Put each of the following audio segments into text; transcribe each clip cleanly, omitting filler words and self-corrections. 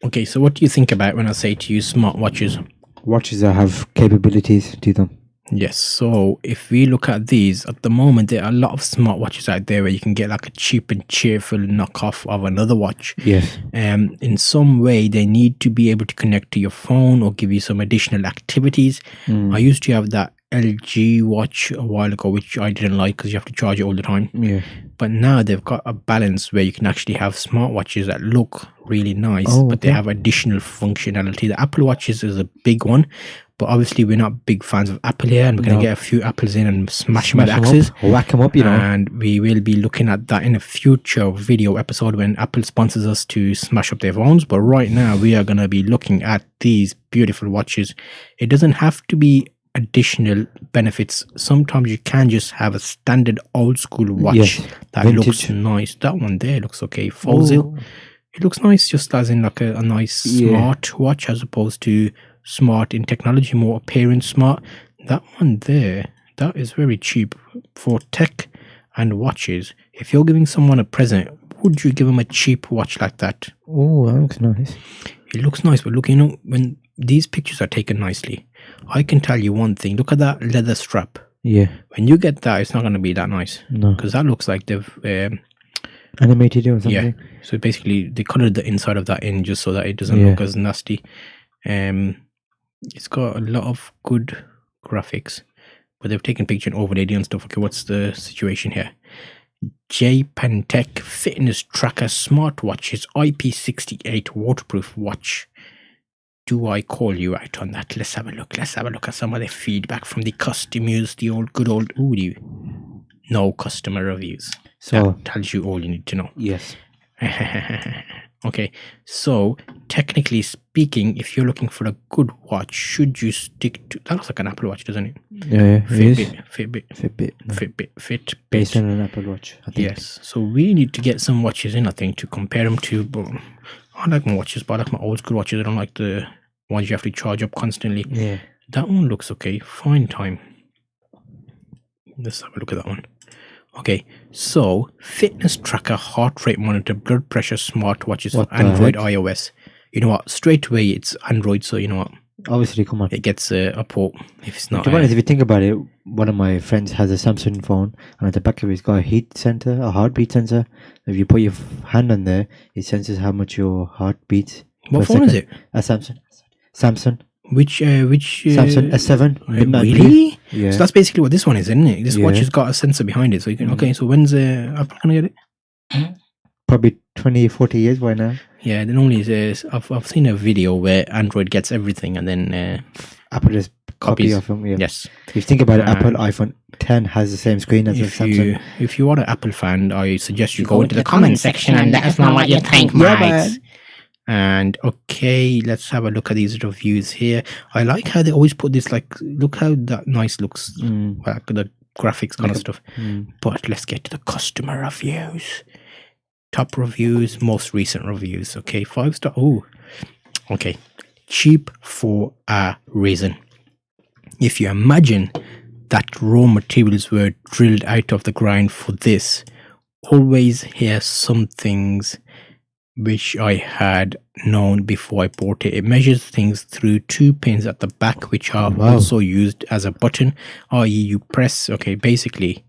Okay, so what do you think about when I say to you smartwatches? Watches that have capabilities to them. Yes, so if we look at these, at the moment there are a lot of smartwatches out there where you can get like a cheap and cheerful knockoff of another watch. Yes. In some way they need to be able to connect to your phone or give you some additional activities. I used to have that LG watch a while ago, which I didn't like because you have to charge it all the time. Yeah. But now they've got a balance where you can actually have smartwatches that look really nice, but they have additional functionality. The Apple Watches is a big one, but obviously we're not big fans of Apple here, and we're going to get a few Apples in and smash them with axes. Whack them up, you know. And we will be looking at that in a future video episode when Apple sponsors us to smash up their phones. But right now we are going to be looking at these beautiful watches. It doesn't have to be additional benefits. Sometimes you can just have a standard old school watch that looks nice. That one there looks okay. Fossil. It looks nice, just as in like a nice smart watch as opposed to smart in technology, more appearance smart. That one there, that is very cheap for tech and watches. If you're giving someone a present, would you give them a cheap watch like that? Oh, that looks nice. It looks nice, but look, you know, when these pictures are taken nicely, I can tell you one thing. Look at that leather strap. Yeah. When you get that, it's not going to be that nice. No. Because that looks like they've animated it or something. Yeah. So basically, they colored the inside of that in just so that it doesn't look as nasty. It's got a lot of good graphics, but they've taken picture and overlaid it and stuff. Okay, what's the situation here? J-Pentec fitness tracker smartwatches IP68 waterproof watch. Do I call you out on that? Let's have a look. Let's have a look at some of the feedback from the customers. The old good old no customer reviews. So that tells you all you need to know. Yes. Okay, so technically speaking, if you're looking for a good watch, should you stick to that? Looks like an Apple Watch, doesn't it? Yeah, Fitbit. Based on an Apple Watch, I think. Yes. So we need to get some watches in, I think, to compare them to. But I like my watches, but I like my old school watches. I don't like the ones you have to charge up constantly. Yeah. That one looks okay. Fine time. Let's have a look at that one. Okay, so fitness tracker, heart rate monitor, blood pressure smartwatches for Android, iOS. You know what? Straight away, it's Android, so you know what? Obviously, come on. It gets a port if it's not. If you think about it, one of my friends has a Samsung phone, and at the back of it, it's got a heat sensor, a heartbeat sensor. If you put your hand on there, it senses how much your heart beats. What phone is it? A Samsung. Which Samsung S7? Really? Yeah. So that's basically what this one is, isn't it? This watch has got a sensor behind it, so you can. Okay, so when's Apple gonna get it? Probably 20-40 years by now. Yeah, the normally is. I've seen a video where Android gets everything and then Apple just copies of them. Yeah. Yes. If you think about it, Apple iPhone 10 has the same screen as the Samsung. If you are an Apple fan, I suggest you go into the comment section and let us know what you think, mate. And okay, let's have a look at these reviews here. I like how they always put this, like, look how that nice looks, like the graphics kind of stuff. But let's get to the customer reviews. Top reviews, most recent reviews. Okay, 5-star. Oh, okay. Cheap for a reason. If you imagine that raw materials were drilled out of the ground for this, always hear some things which I had known before I bought it. It measures things through 2 pins at the back, which are also used as a button, i.e. you press. Okay, basically,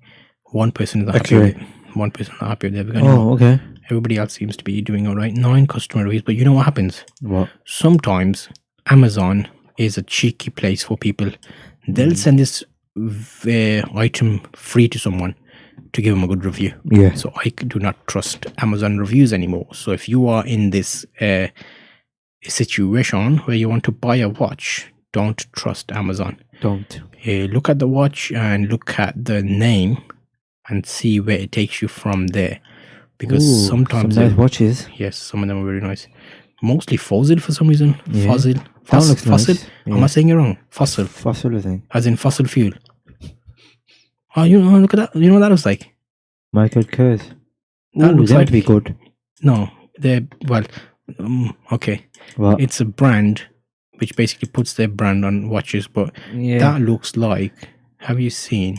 one person is not happy with it. One person is not happy with it. Okay. Everybody else seems to be doing all right. 9 customer reviews, but you know what happens? What? Sometimes Amazon is a cheeky place for people. They'll send this item free to someone to give them a good review. Yeah. So I do not trust Amazon reviews anymore. So if you are in this situation where you want to buy a watch, don't trust Amazon. Don't. Look at the watch and look at the name and see where it takes you from there. Because sometimes some nice watches. Yes, some of them are very nice. Mostly Fossil for some reason. Yeah. Fossil. Fossil. Nice. Yeah. Am I saying it wrong? Fossil. Fossil, I think. As in fossil fuel. Oh, you know, look at that. You know what that looks like? Michael Kors. That looks like to be good. No, they're okay. What? It's a brand which basically puts their brand on watches, but that looks like. Have you seen?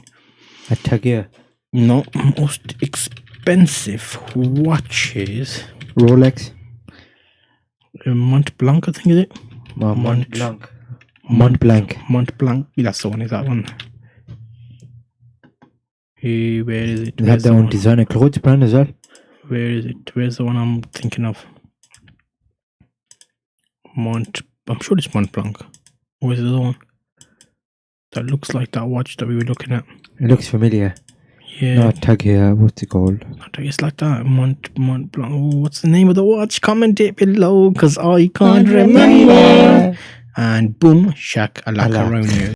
A Tagir. No, most expensive watches. Rolex. Mont Blanc, I think, is it? Mont Blanc. Mont Blanc. Mont Blanc. That's the one. Is that one? Hey, where is it? They have their own designer clothes brand as well. Where is it? Where's the one I'm thinking of? I'm sure it's Mont Blanc. Where's the other one? That looks like that watch that we were looking at. It looks familiar. Yeah. No tag here. What's it called? It's like that. Mont Blanc. Oh, what's the name of the watch? Comment it below, because I can't remember. And boom, Shaq Alacaronio.